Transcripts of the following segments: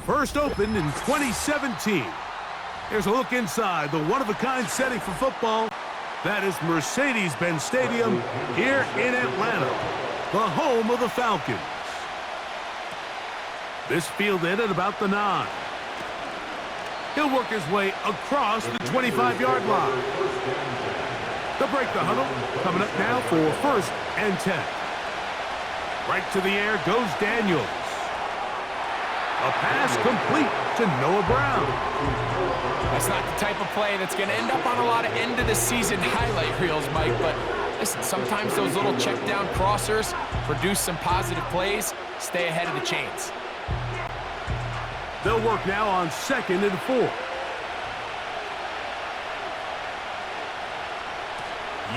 First opened in 2017. Here's a look inside the one-of-a-kind setting for football. That is Mercedes-Benz Stadium here in Atlanta, the home of the Falcons. This fielded at about the 9. He'll work his way across the 25-yard line. They'll break the huddle. Coming up now for 1st and 10. Right to the air goes Daniels. A pass complete to Noah Brown. That's not the type of play that's going to end up on a lot of end-of-the-season highlight reels, Mike, but listen, sometimes those little check-down crossers produce some positive plays. Stay ahead of the chains. They'll work now on 2nd and 4.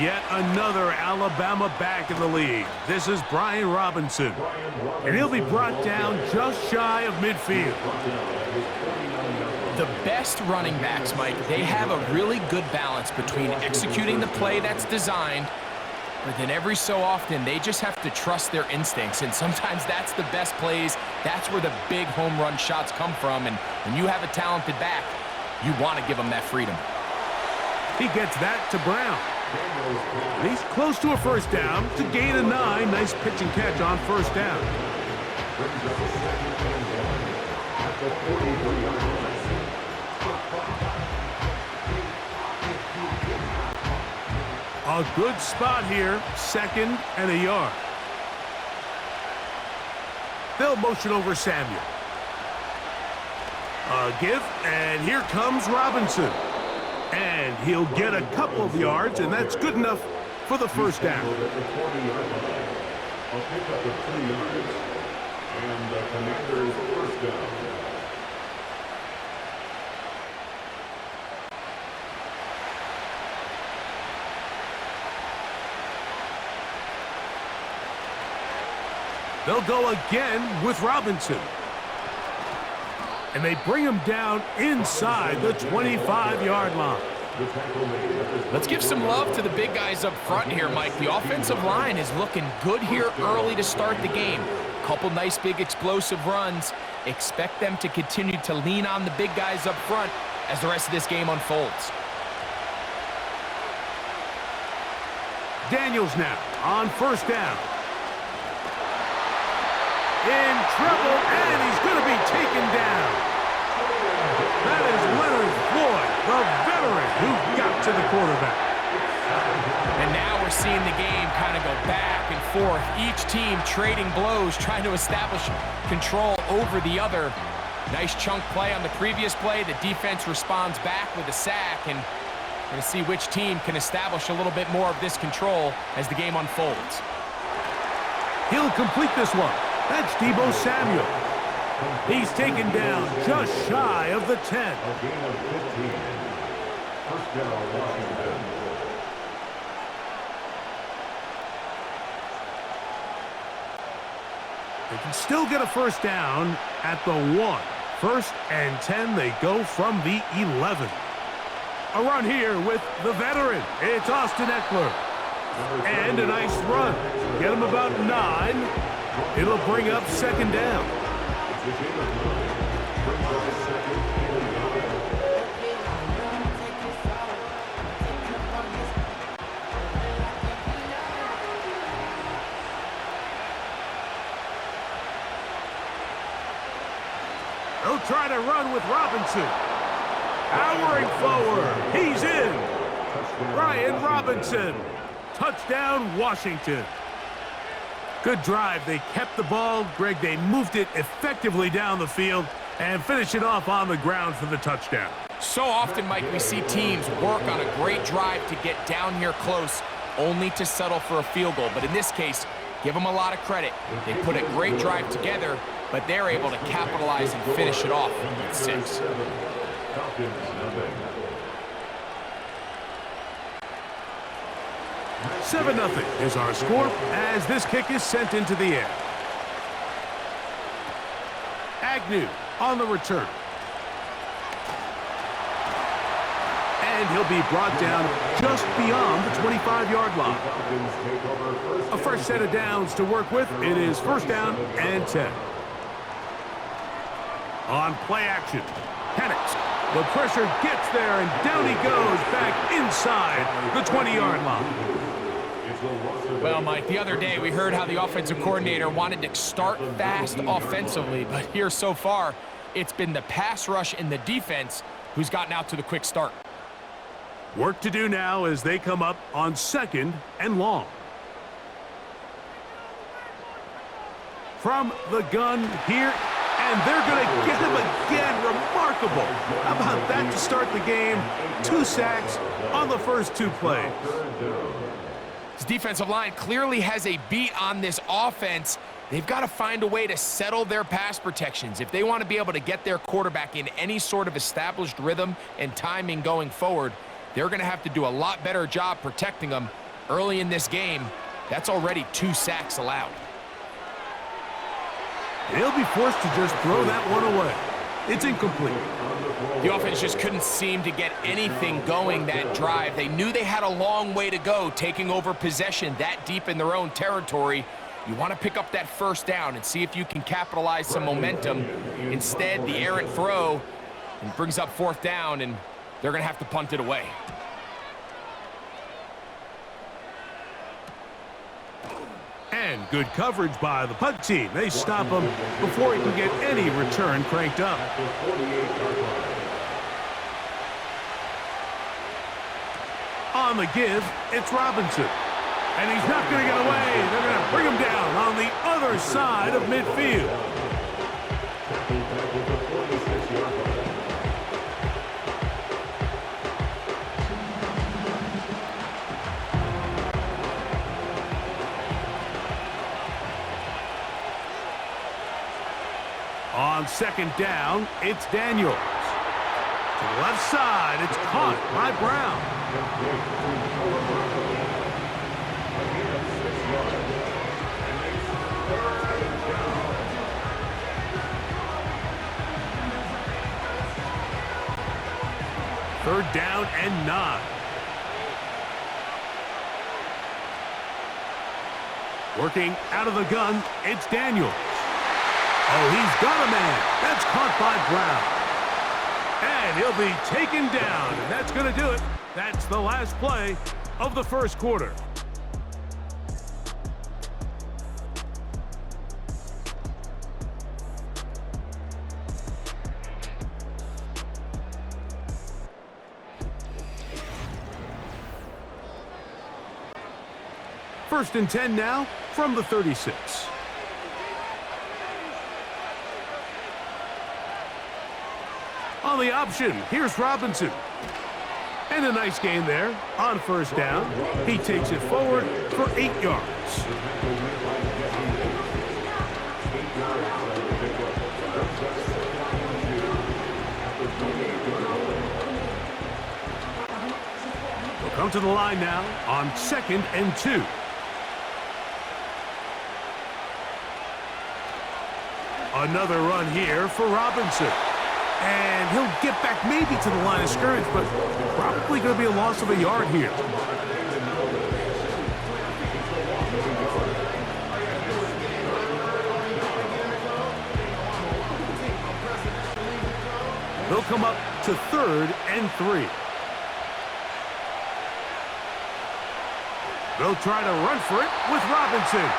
Yet another Alabama back in the league. This is Brian Robinson. And he'll be brought down just shy of midfield. The best running backs, Mike, they have a really good balance between executing the play that's designed, but then every so often they just have to trust their instincts. And sometimes that's the best plays. That's where the big home run shots come from. And when you have a talented back, you want to give them that freedom. He gets that to Brown. He's close to a first down to gain a 9. Nice pitch and catch on first down. A good spot here, 2nd and a yard. They'll motion over Samuel. A give, and here comes Robinson. And he'll get a couple of yards, and that's good enough for the first down. I'll pick up the 3 yards, and the Commanders' first down. They'll go again with Robinson. And they bring him down inside the 25-yard line. Let's give some love to the big guys up front here, Mike. The offensive line is looking good here early to start the game. Couple nice big explosive runs. Expect them to continue to lean on the big guys up front as the rest of this game unfolds. Daniels now on first down. In trouble, and he's going to be taken down. That is Leonard Floyd, the veteran, who got to the quarterback. And now we're seeing the game kind of go back and forth. Each team trading blows, trying to establish control over the other. Nice chunk play on the previous play. The defense responds back with a sack, and we're going to see which team can establish a little bit more of this control as the game unfolds. He'll complete this one. That's Deebo Samuel. He's taken down just shy of the 10. A gain of 15. First down, Washington. They can still get a first down at the 1. 1st and 10, they go from the 11. A run here with the veteran. It's Austin Eckler. And a nice run. Get him about 9. It'll bring up 2nd down. They'll try to run with Robinson. Powering forward. He's in. Brian Robinson. Touchdown, Washington. Good drive. They kept the ball. Greg, they moved it effectively down the field and finish it off on the ground for the touchdown. So often, Mike, we see teams work on a great drive to get down here close, only to settle for a field goal. But in this case, give them a lot of credit. They put a great drive together, but they're able to capitalize and finish it off with 6. 7-0 is our score as this kick is sent into the air. Agnew on the return. And he'll be brought down just beyond the 25-yard line. A fresh set of downs to work with. It is 1st down and 10. On play action. Penix. The pressure gets there, and down he goes back inside the 20-yard line. Well, Mike, the other day we heard how the offensive coordinator wanted to start fast offensively, but here so far, it's been the pass rush and the defense who's gotten out to the quick start. Work to do now as they come up on 2nd and long. From the gun here, and they're going to get him again. Remarkable. How about that to start the game? 2 sacks on the first 2 plays. This defensive line clearly has a beat on this offense. They've got to find a way to settle their pass protections. If they want to be able to get their quarterback in any sort of established rhythm and timing going forward, they're going to have to do a lot better job protecting them early in this game. That's already 2 sacks allowed. They'll be forced to just throw that one away. It's incomplete. The offense just couldn't seem to get anything going that drive. They knew they had a long way to go, taking over possession that deep in their own territory. You want to pick up that first down and see if you can capitalize some momentum. Instead, the errant throw and brings up 4th down, and they're going to have to punt it away. And good coverage by the punt team. They stop him before he can get any return cranked up. On the give, it's Robinson. And he's not going to get away. They're going to bring him down on the other side of midfield. On 2nd down, it's Daniels. To the left side, it's caught by Brown. Third down and 9. Working out of the gun, it's Daniels. Oh, he's got a man. That's caught by Brown. And he'll be taken down, and that's going to do it. That's the last play of the first quarter. First and 10 now from the 36. On the option, here's Robinson. And a nice gain there on first down. He takes it forward for 8 yards. We'll come to the line now on 2nd and 2. Another run here for Robinson. And he'll get back maybe to the line of scrimmage, but probably going to be a loss of a yard here. They'll come up to 3rd and 3. They'll try to run for it with Robinson.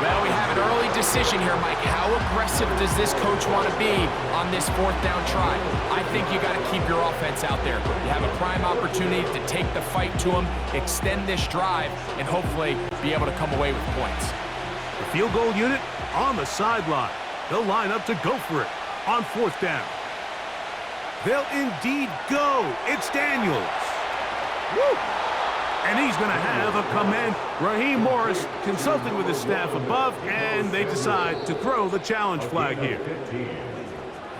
Well, we have an early decision here, Mike. How aggressive does this coach want to be on this 4th down try? I think you got to keep your offense out there. You have a prime opportunity to take the fight to them, extend this drive, and hopefully be able to come away with points. The field goal unit on the sideline. They'll line up to go for it on 4th down. They'll indeed go. It's Daniels. Woo! And he's going to have a command. Raheem Morris consulting with his staff above, and they decide to throw the challenge flag here.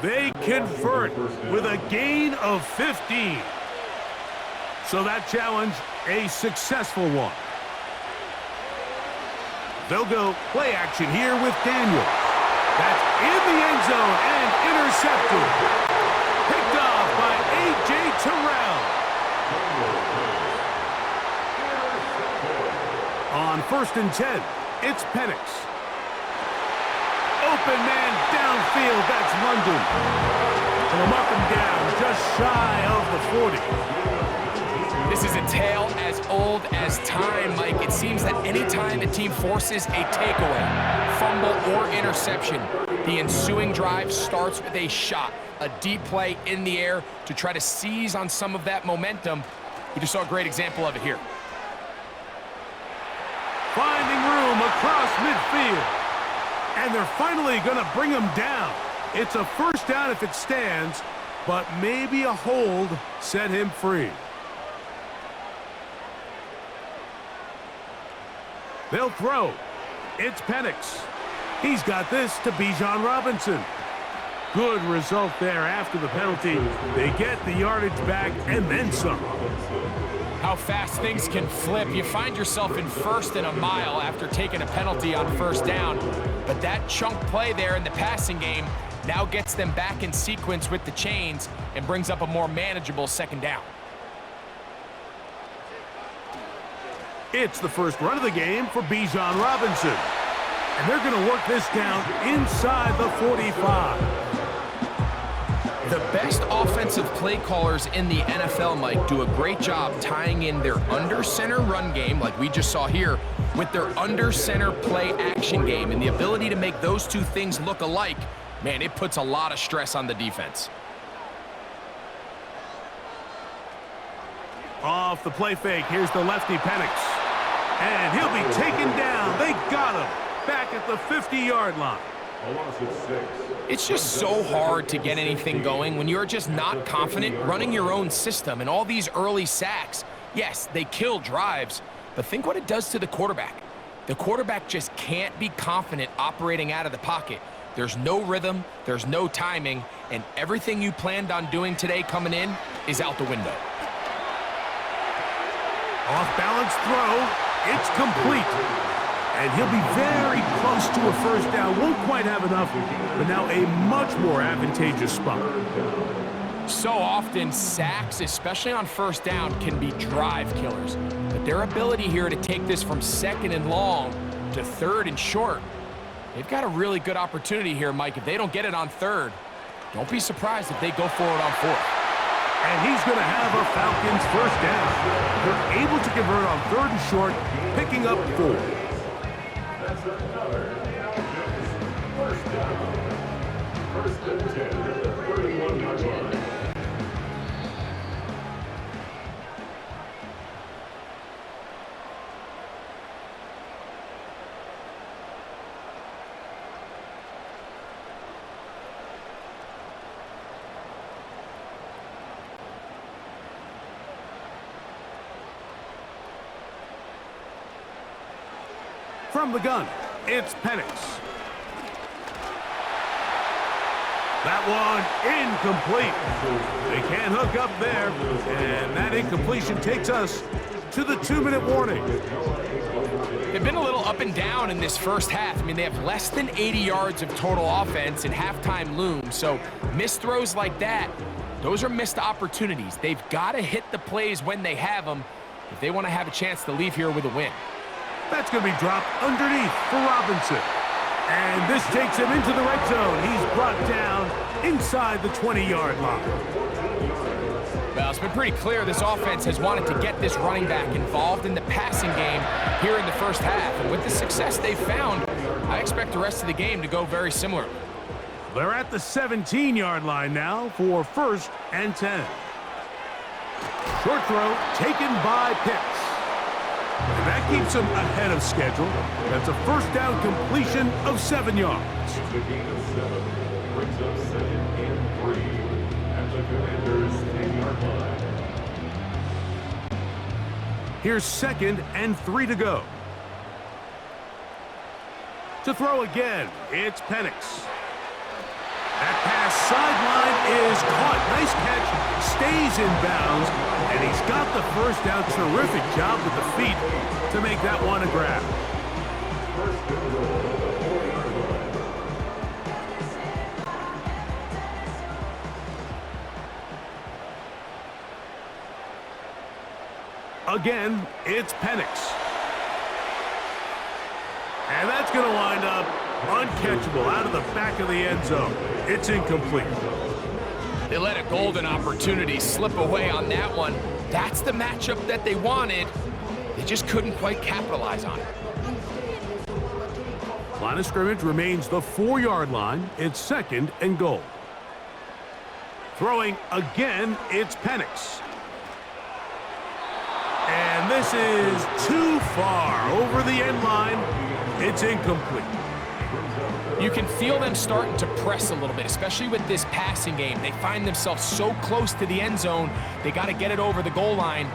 They convert with a gain of 15. So that challenge, a successful one. They'll go play action here with Daniels. That's in the end zone and intercepted. Picked off by A.J. Terrell. On 1st and 10, it's Penix. Open man downfield, that's London. And they'll mark him down just shy of the 40. This is a tale as old as time, Mike. It seems that anytime a team forces a takeaway, fumble, or interception, the ensuing drive starts with a shot, a deep play in the air to try to seize on some of that momentum. We just saw a great example of it here. Finding room across midfield. And they're finally going to bring him down. It's a first down if it stands, but maybe a hold set him free. They'll throw. It's Penix. He's got this to Bijan Robinson. Good result there after the penalty. They get the yardage back and then some. How fast things can flip. You find yourself in first and a mile after taking a penalty on first down. But that chunk play there in the passing game now gets them back in sequence with the chains and brings up a more manageable second down. It's the first run of the game for Bijan Robinson. And they're going to work this down inside the 45. The best offensive play callers in the NFL, Mike, do a great job tying in their under-center run game, like we just saw here, with their under-center play action game. And the ability to make those two things look alike, man, it puts a lot of stress on the defense. Off the play fake, here's the lefty Penix. And he'll be taken down. They got him back at the 50-yard line. It's just so hard to get anything going when you're just not confident running your own system. And all these early sacks, yes, they kill drives, but think what it does to the quarterback. The quarterback just can't be confident operating out of the pocket. There's no rhythm, there's no timing, and everything you planned on doing today coming in is out the window. Off-balance throw, it's complete. And he'll be very close to a first down. Won't quite have enough, but now a much more advantageous spot. So often, sacks, especially on first down, can be drive killers. But their ability here to take this from second and long to third and short, they've got a really good opportunity here, Mike. If they don't get it on third, don't be surprised if they go for it on fourth. And he's going to have a Falcons first down. They're able to convert on third and short, picking up 4. That's another first down. First and 10 at the 31-yard line. From the gun, it's Penix. That one incomplete. They can't hook up there, and that incompletion takes us to the 2-minute warning. They've been a little up and down in this first half. I mean, they have less than 80 yards of total offense and halftime looms, so missed throws like that, those are missed opportunities. They've got to hit the plays when they have them if they want to have a chance to leave here with a win. That's going to be dropped underneath for Robinson. And this takes him into the red zone. He's brought down inside the 20-yard line. Well, it's been pretty clear this offense has wanted to get this running back involved in the passing game here in the first half. And with the success they've found, I expect the rest of the game to go very similar. They're at the 17-yard line now for first and 10. Short throw taken by Pitts. And that keeps him ahead of schedule. That's a first down completion of 7 yards. The gain of 7 brings up second and 3 at the Commander's 10-yard line. Here's second and 3 to go. To throw again, it's Penix. That pass sideline is caught. Nice catch, stays in bounds, and he's got the first down. Terrific job with the feet to make that one a grab. First and goal at the 40-yard line. Again, it's Penix. And that's going to wind up Uncatchable out of the back of the end zone. It's incomplete. They let a golden opportunity slip away on that one. That's the matchup that they wanted. They just couldn't quite capitalize on it. Line of scrimmage remains the 4-yard line. It's 2nd and goal. Throwing again, it's Penix. And this is too far over the end line. It's incomplete. You can feel them starting to press a little bit, especially with this passing game. They find themselves so close to the end zone, they got to get it over the goal line.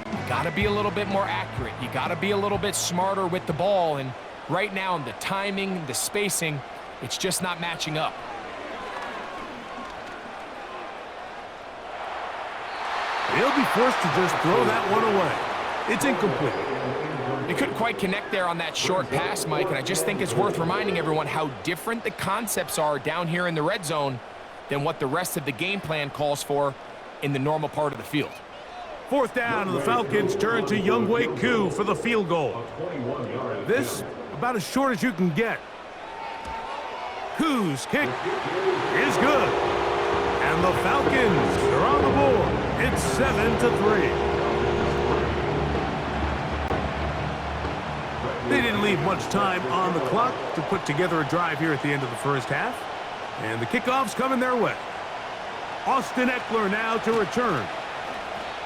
You got to be a little bit more accurate. You got to be a little bit smarter with the ball. And right now, the timing, the spacing, it's just not matching up. He'll be forced to just throw that one away. It's incomplete. They couldn't quite connect there on that short pass, Mike, and I just think it's worth reminding everyone how different the concepts are down here in the red zone than what the rest of the game plan calls for in the normal part of the field. 4th down, and the Falcons turn to Younghoe Koo for the field goal. This, about as short as you can get. Koo's kick is good. And the Falcons are on the board. It's 7-3. They didn't leave much time on the clock to put together a drive here at the end of the first half. And the kickoff's coming their way. Austin Eckler now to return.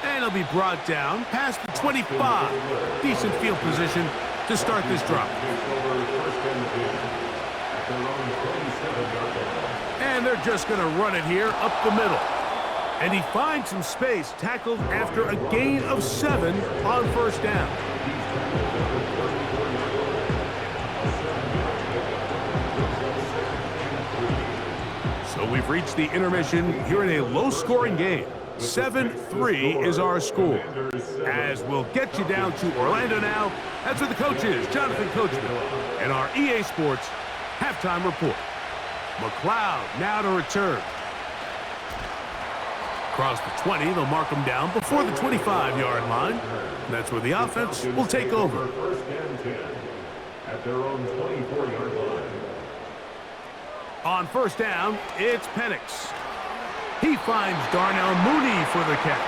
And he'll be brought down past the 25. Decent field position to start this drive. And they're just going to run it here up the middle. And he finds some space, tackled after a gain of 7 on 1st down. So we've reached the intermission here in a low-scoring game. 7-3 is our score. As we'll get you down to Orlando now, that's where the coach is, Jonathan Coachman, and our EA Sports halftime report. McLeod now to return. Across the 20, they'll mark him down before the 25-yard line. That's where the offense will take over. 1st and 10 at their own 24-yard line. On 1st down, it's Penix. He finds Darnell Mooney for the catch.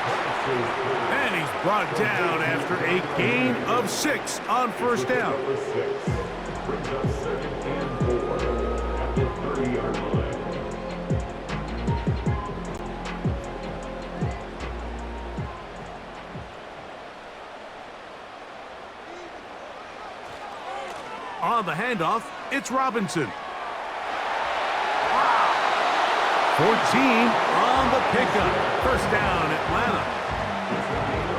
And he's brought down after a gain of 6 on 1st down. Number 6 brings up 2nd and 4 at the 30-yard line. On the handoff, it's Robinson. 14 on the pickup. 1st down, Atlanta.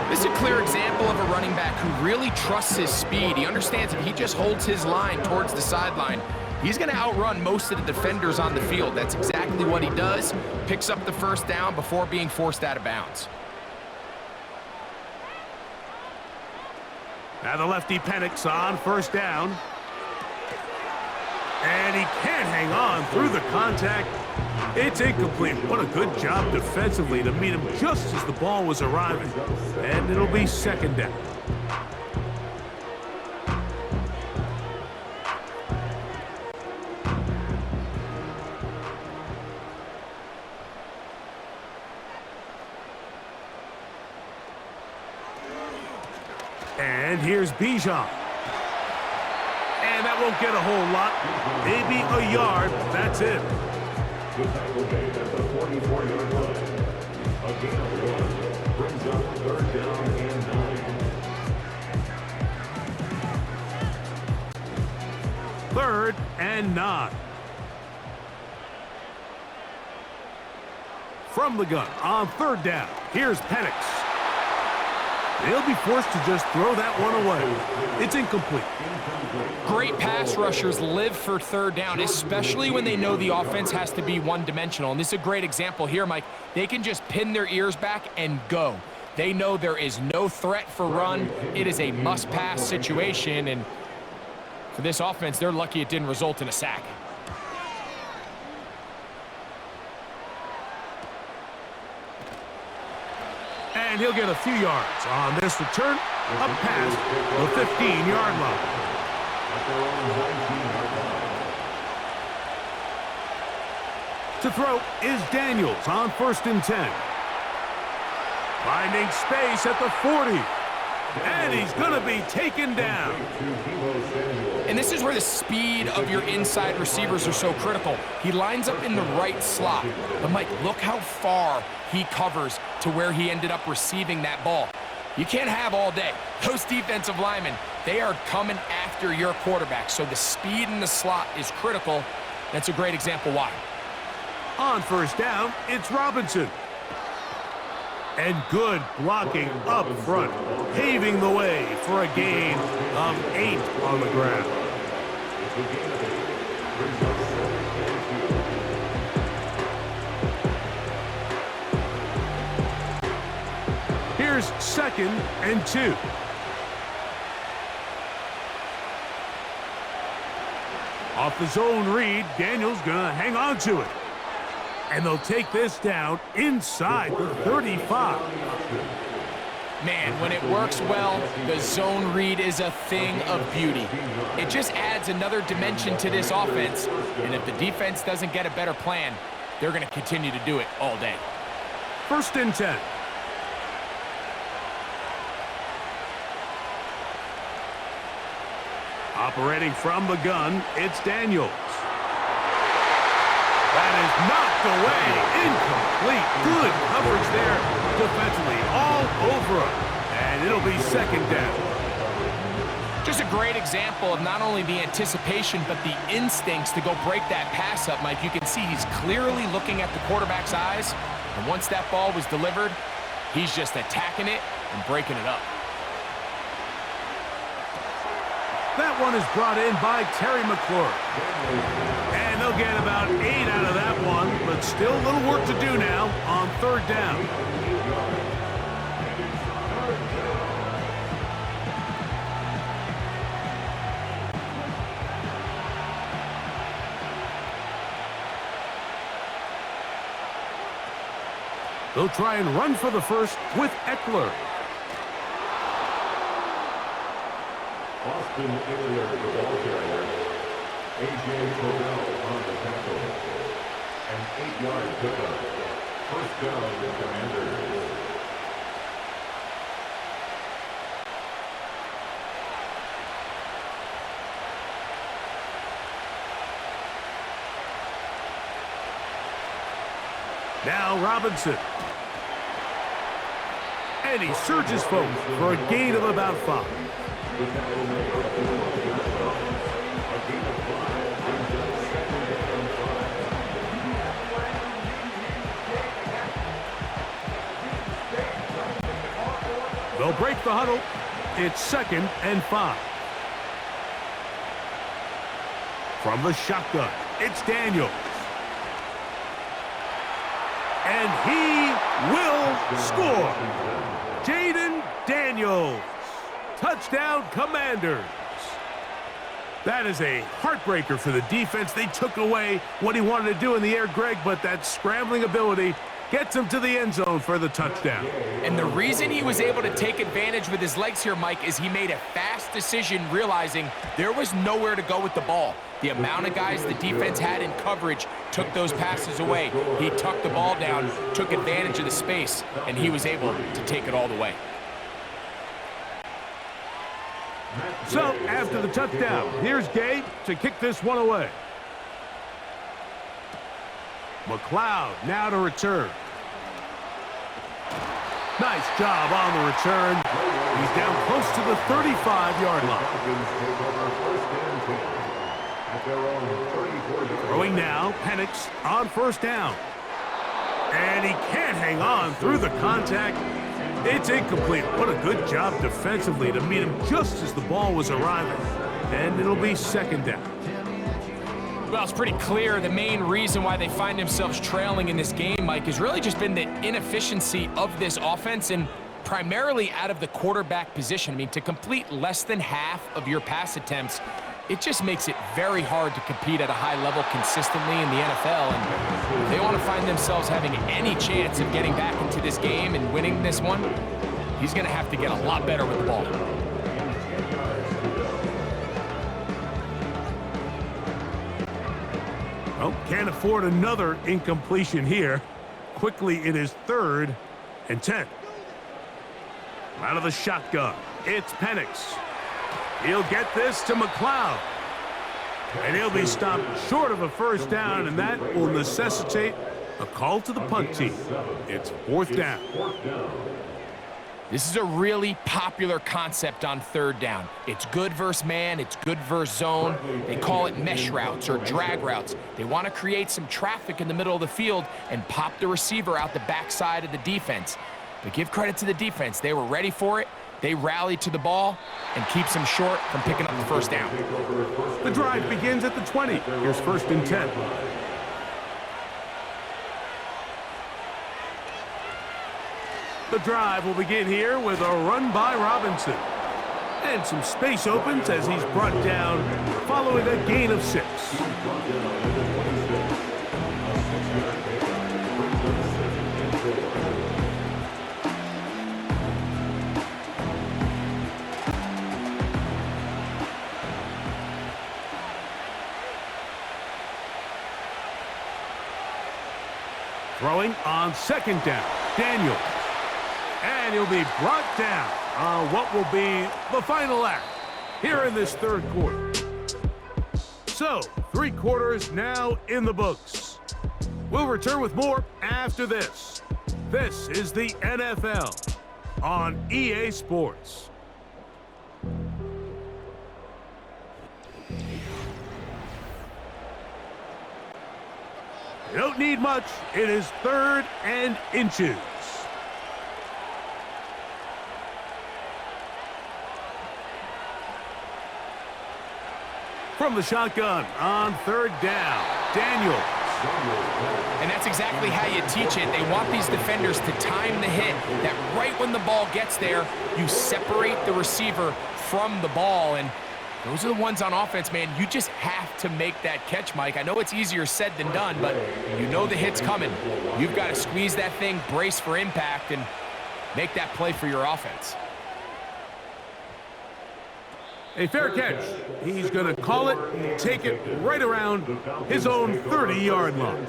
This is a clear example of a running back who really trusts his speed. He understands if he just holds his line towards the sideline, he's going to outrun most of the defenders on the field. That's exactly what he does. Picks up the 1st down before being forced out of bounds. Now the lefty Penix on 1st down. And he can't hang on through the contact. It's incomplete. What a good job defensively to meet him just as the ball was arriving. And it'll be 2nd down. And here's Bijan. And that won't get a whole lot. Maybe a yard. That's it. The tackle made at the 44-yard line. A gain of 1 brings up 3rd down and 9. 3rd and 9. From the gun on 3rd down. Here's Penix. They'll be forced to just throw that one away. It's incomplete. Great pass rushers live for 3rd down, especially when they know the offense has to be one-dimensional. And this is a great example here, Mike. They can just pin their ears back and go. They know there is no threat for run. It is a must-pass situation. And for this offense, they're lucky it didn't result in a sack. And he'll get a few yards on this return up past the 15-yard line. To throw is Daniels on 1st and 10. Finding space at the 40. And he's going to be taken down. And this is where the speed of your inside receivers are so critical. He lines up in the right slot. But, Mike, look how far he covers to where he ended up receiving that ball. You can't have all day. Those defensive linemen, they are coming after your quarterback. So the speed in the slot is critical. That's a great example why. On 1st down, it's Robinson. And good blocking up front, paving the way for a gain of 8 on the ground. Here's 2nd and 2. Off the zone read, Daniels gonna hang on to it. And they'll take this down inside the 35. Man, when it works well, the zone read is a thing of beauty. It just adds another dimension to this offense. And if the defense doesn't get a better plan, they're going to continue to do it all day. 1st and 10. Operating from the gun, it's Daniels. That is knocked away. Incomplete. Good coverage there defensively. All over him. And it'll be 2nd down. Just a great example of not only the anticipation, but the instincts to go break that pass up, Mike. You can see he's clearly looking at the quarterback's eyes. And once that ball was delivered, he's just attacking it and breaking it up. That one is brought in by Terry McLaurin. And they'll get about 8 out of that one, but still a little work to do now on 3rd down. They'll try and run for the first with Eckler. Austin Eckler, the ball carrier. A.J. Cordell on the tackle. An 8-yard pickup. 1st down, the Commanders. Now Robinson. And he surges forward for a gain of about 5. They'll break the huddle. It's 2nd and 5. From the shotgun, it's Daniels. And he will score. Jaden Daniels. Touchdown, Commanders. That is a heartbreaker for the defense. They took away what he wanted to do in the air, Greg, but that scrambling ability gets him to the end zone for the touchdown. And the reason he was able to take advantage with his legs here, Mike, is he made a fast decision realizing there was nowhere to go with the ball. The amount of guys the defense had in coverage took those passes away. He tucked the ball down, took advantage of the space, and he was able to take it all the way. So, after the touchdown, here's Gabe to kick this one away. McLeod now to return. Nice job on the return. He's down close to the 35-yard line. Throwing now, Penix on 1st down. And he can't hang on through the contact. It's incomplete. What a good job defensively to meet him just as the ball was arriving. And it'll be 2nd down. Well, it's pretty clear the main reason why they find themselves trailing in this game, Mike, has really just been the inefficiency of this offense and primarily out of the quarterback position. I mean, to complete less than half of your pass attempts, it just makes it very hard to compete at a high level consistently in the NFL. And if they want to find themselves having any chance of getting back into this game and winning this one, he's going to have to get a lot better with the ball. Oh, can't afford another incompletion here. Quickly, it is 3rd and 10. Out of the shotgun, it's Penix. He'll get this to McLeod. And he'll be stopped short of a first down, and that will necessitate a call to the punt team. It's 4th down. This is a really popular concept on 3rd down. It's good versus man, it's good versus zone. They call it mesh routes or drag routes. They want to create some traffic in the middle of the field and pop the receiver out the backside of the defense. But give credit to the defense. They were ready for it. They rallied to the ball and keeps them short from picking up the first down. The drive begins at the 20. Here's 1st and 10. The drive will begin here with a run by Robinson. And some space opens as he's brought down following a gain of 6. Throwing on 2nd down, Daniels. And he'll be brought down on what will be the final act here in this 3rd quarter. So, 3 quarters now in the books. We'll return with more after this. This is the NFL on EA Sports. You don't need much. It is 3rd and inches. From the shotgun on 3rd down, Daniels. And that's exactly how you teach it. They want these defenders to time the hit, that right when the ball gets there, you separate the receiver from the ball. And those are the ones on offense, man. You just have to make that catch, Mike. I know it's easier said than done, but you know the hit's coming. You've got to squeeze that thing, brace for impact, and make that play for your offense. A fair catch. He's going to call it, take it right around his own 30-yard line.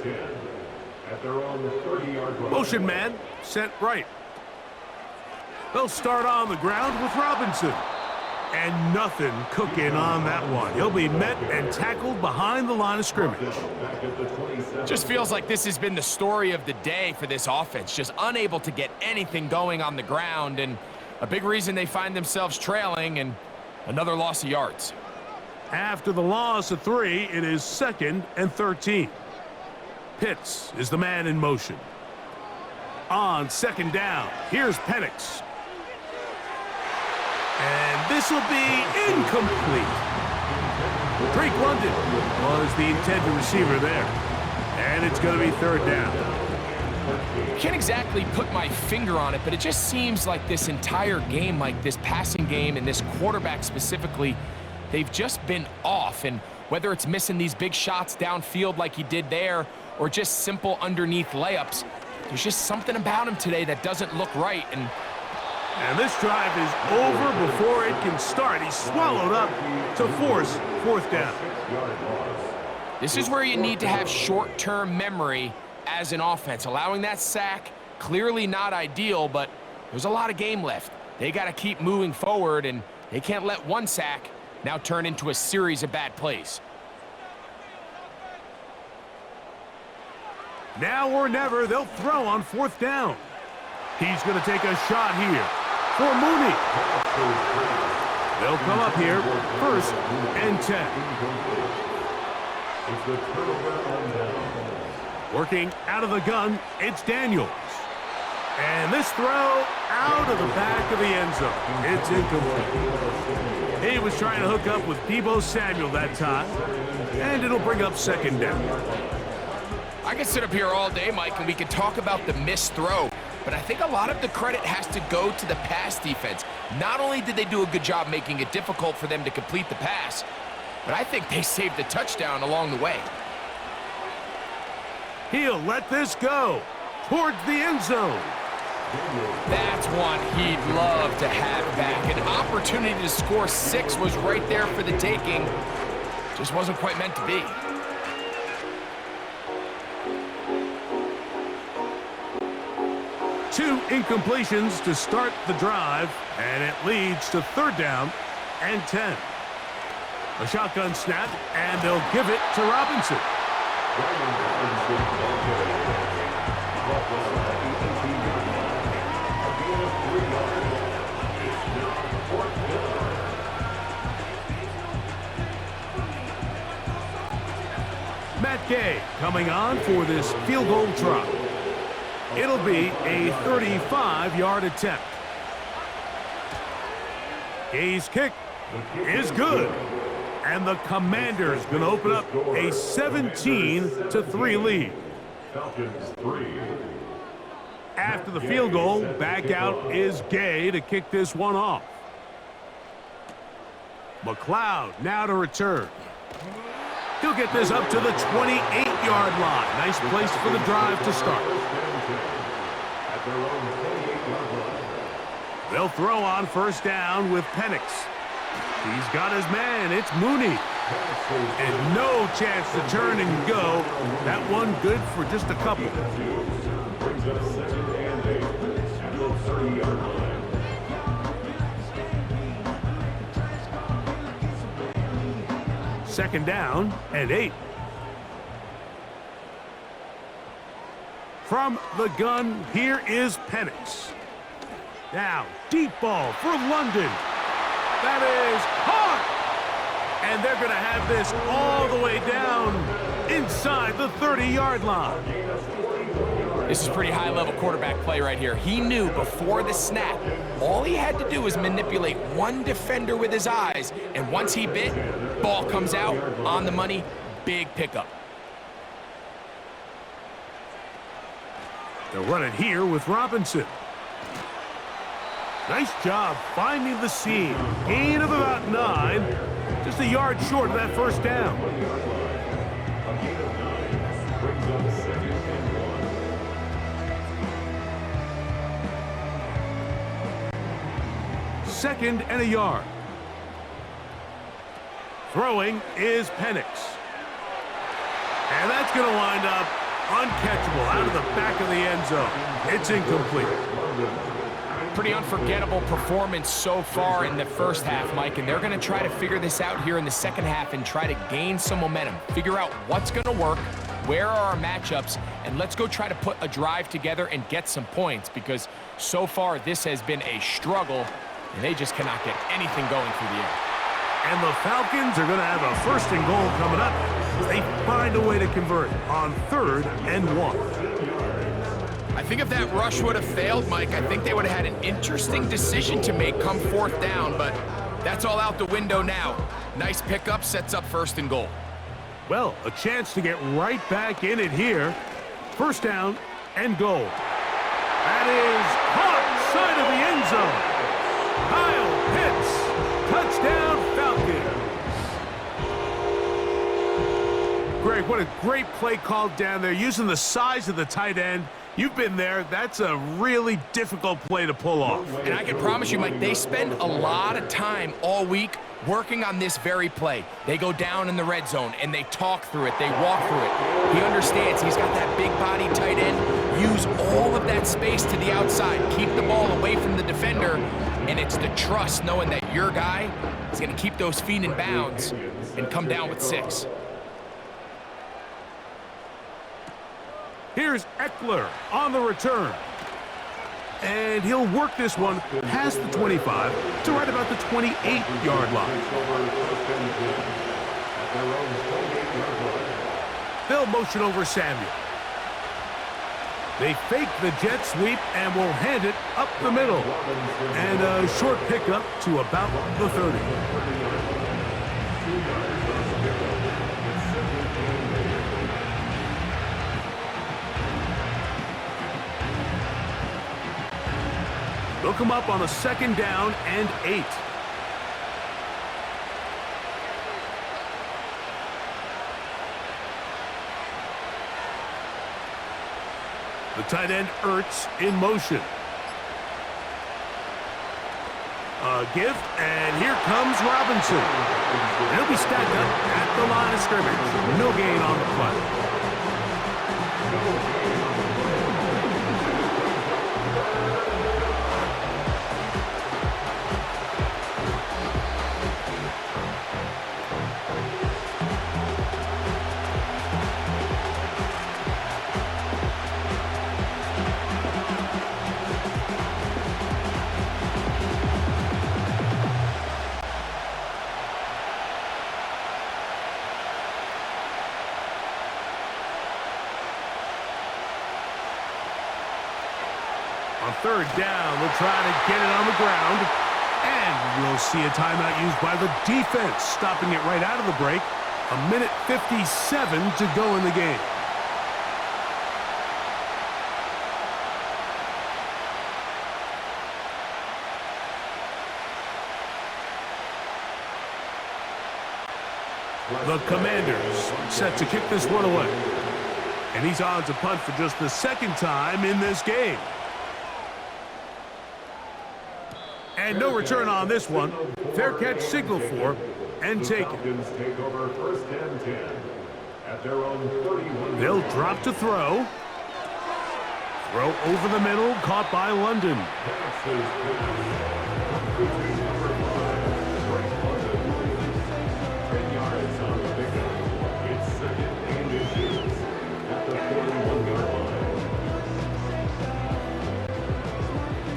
Motion man sent right. They'll start on the ground with Robinson. And nothing cooking on that one. He'll be met and tackled behind the line of scrimmage. Just feels like this has been the story of the day for this offense. Just unable to get anything going on the ground. And a big reason they find themselves trailing and another loss of yards. After the loss of 3, it is 2nd and 13. Pitts is the man in motion. On 2nd down, here's Penix. And this will be incomplete. Drake London was the intended receiver there. And it's going to be 3rd down. Can't exactly put my finger on it, but it just seems like this entire game, like this passing game and this quarterback specifically, they've just been off. And whether it's missing these big shots downfield like he did there or just simple underneath layups, there's just something about him today that doesn't look right. And this drive is over before it can start. He's swallowed up to force 4th down. This is where you need to have short-term memory as an offense. Allowing that sack, clearly not ideal, but there's a lot of game left. They got to keep moving forward, and they can't let one sack now turn into a series of bad plays. Now or never, they'll throw on 4th down. He's going to take a shot here for Mooney. They'll come up here, 1st and 10. Working out of the gun, it's Daniels. And this throw out of the back of the end zone. It's incomplete. He was trying to hook up with Deebo Samuel that time, and it'll bring up 2nd down. I could sit up here all day, Mike, and we could talk about the missed throw, but I think a lot of the credit has to go to the pass defense. Not only did they do a good job making it difficult for them to complete the pass, but I think they saved the touchdown along the way. He'll let this go towards the end zone. That's one he'd love to have back. An opportunity to score 6 was right there for the taking. Just wasn't quite meant to be. 2 incompletions to start the drive, and it leads to 3rd down and 10. A shotgun snap, and they'll give it to Robinson. Matt Gay coming on for this field goal try. It'll be a 35-yard attempt. Gay's kick is good. And the Commanders going to open up a 17-3 lead. Falcons 3. After the field goal, back out is Gay to kick this one off. McLeod now to return. He'll get this up to the 28-yard line. Nice place for the drive to start. At their own 28-yard line. They'll throw on 1st down with Penix. He's got his man. It's Mooney. And no chance to turn and go. That one good for just a couple. Brings up 2nd and 8 at the 30-yard line. Second down and 8. From the gun, here is Penix. Now, deep ball for London. That is caught! And they're going to have this all the way down inside the 30-yard line. This is pretty high-level quarterback play right here. He knew before the snap, all he had to do was manipulate one defender with his eyes, and once he bit, ball comes out, on the money, big pickup. They'll run it here with Robinson. Nice job finding the seam. Gain of about 9. Just a yard short of that 1st down. Second and a yard. Throwing is Penix. And that's going to wind up uncatchable out of the back of the end zone. It's incomplete. Pretty unforgettable performance so far in the first half, Mike, and they're going to try to figure this out here in the second half and try to gain some momentum, figure out what's going to work, where are our matchups, and let's go try to put a drive together and get some points, because so far this has been a struggle, and they just cannot get anything going through the air. And the Falcons are going to have a 1st and goal coming up as they find a way to convert on 3rd and 1. I think if that rush would have failed, Mike, I think they would have had an interesting decision to make come 4th down, but that's all out the window now. Nice pickup, sets up 1st and goal. Well, a chance to get right back in it here. 1st down and goal. That is caught side of the end zone. Kyle Pitts, touchdown Falcons. Greg, what a great play called down there, using the size of the tight end. You've been there. That's a really difficult play to pull off. And I can promise you, Mike, they spend a lot of time all week working on this very play. They go down in the red zone, and they talk through it. They walk through it. He understands he's got that big body tight end. Use all of that space to the outside. Keep the ball away from the defender, and it's the trust knowing that your guy is going to keep those feet in bounds and come down with 6. Here's Eckler on the return. And he'll work this one past the 25 to right about the 28-yard line. They'll motion over Samuel. They fake the jet sweep and will hand it up the middle. And a short pickup to about the 30. They'll come up on a 2nd down and 8. The tight end Ertz in motion. A give, and here comes Robinson. He'll be stacked up at the line of scrimmage. No gain on the play. On third down, they'll try to get it on the ground. And we'll see a timeout used by the defense, stopping it right out of the break. 1:57 to go in the game. The Commanders set to kick this one away. And he's on to punt for just the second time in this game. And no return on this one. Fair catch signal for and taken. Falcons take over first and 10 at their own 31. They'll drop to throw. Throw over the middle, caught by London.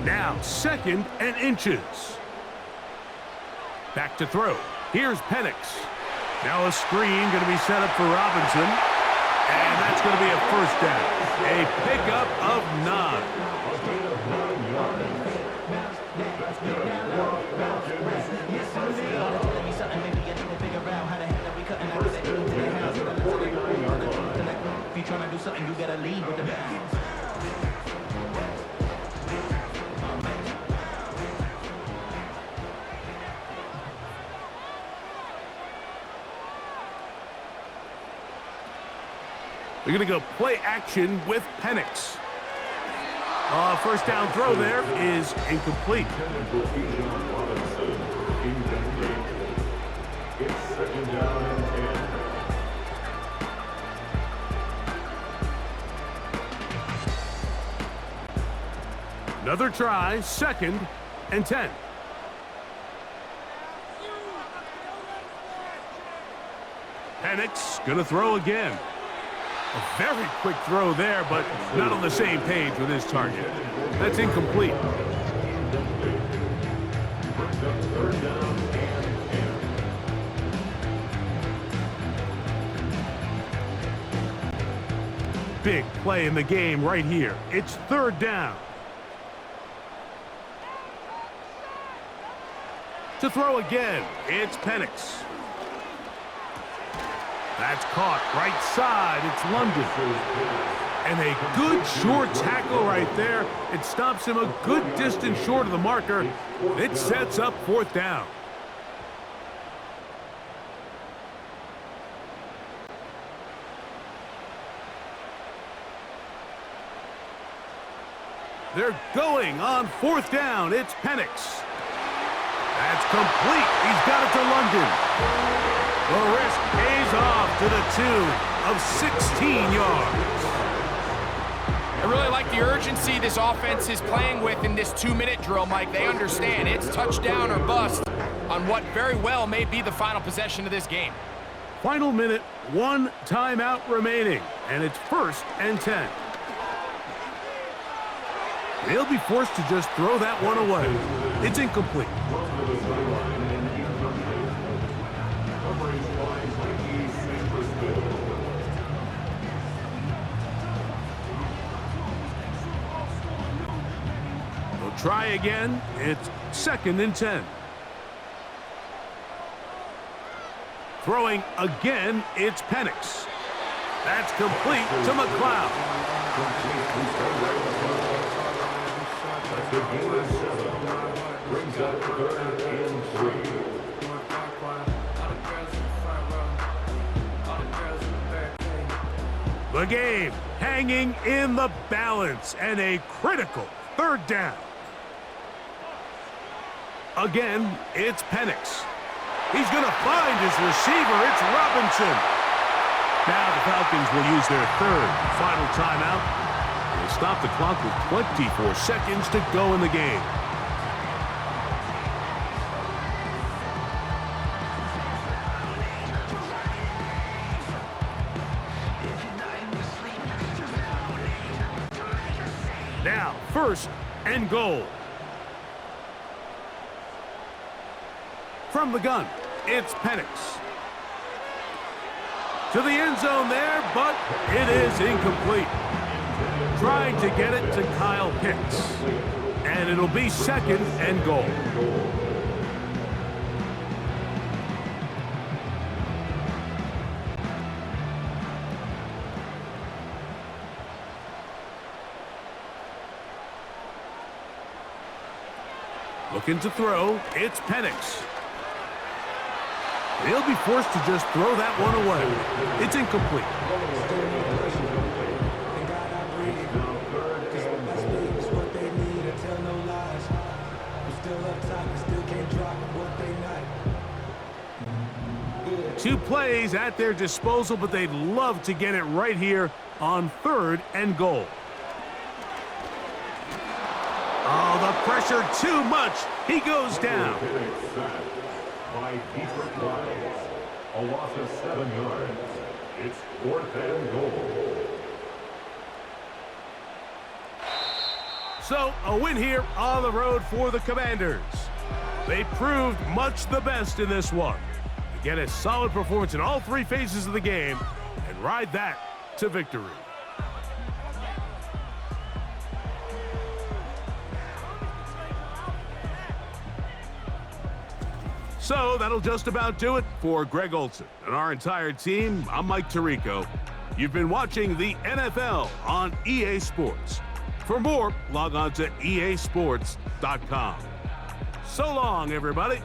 Now, 2nd and inches. Back to throw. Here's Penix. Now a screen going to be set up for Robinson. And that's going to be a first down. A pickup of 9. If you're trying to do something, you got to lead with the bounds. They're going to go play action with Penix. First down throw there is incomplete. It's 2nd down and 10. Another try, 2nd and 10. Penix going to throw again. A very quick throw there, but not on the same page with his target. That's incomplete. Big play in the game right here. It's 3rd down. To throw again, it's Penix. That's caught right side. It's London. And a good short tackle right there. It stops him a good distance short of the marker. It sets up 4th down. They're going on 4th down. It's Penix. That's complete. He's got it to London. The risk pays off to the tune of 16 yards. I really like the urgency this offense is playing with in this 2-minute drill, Mike. They understand it's touchdown or bust on what very well may be the final possession of this game. Final minute, 1 timeout remaining, and it's 1st and 10. They'll be forced to just throw that one away. It's incomplete. They'll try again. It's 2nd and 10. Throwing again, it's Penix. That's complete to McLeod. Brings up 3rd and 3. The game hanging in the balance and a critical 3rd down. Again, it's Penix. He's going to find his receiver. It's Robinson. Now the Falcons will use their 3rd final timeout. They'll stop the clock with 24 seconds to go in the game. Now, 1st and goal. From the gun, it's Penix. To the end zone there, but it is incomplete. trying to get it to Kyle Pitts. And it'll be 2nd and goal. Looking to throw, it's Penix. He'll be forced to just throw that one away. It's incomplete. Two plays at their disposal, but they'd love to get it right here on 3rd and goal. Oh, the pressure too much. He goes down. By Detroit Lions, a loss of 7 yards. It's 4th and goal. So, a win here on the road for the Commanders. They proved much the best in this one. To get a solid performance in all 3 phases of the game and ride that to victory. So that'll just about do it for Greg Olson and our entire team. I'm Mike Tirico. You've been watching the NFL on EA Sports. For more, log on to easports.com. So long, everybody.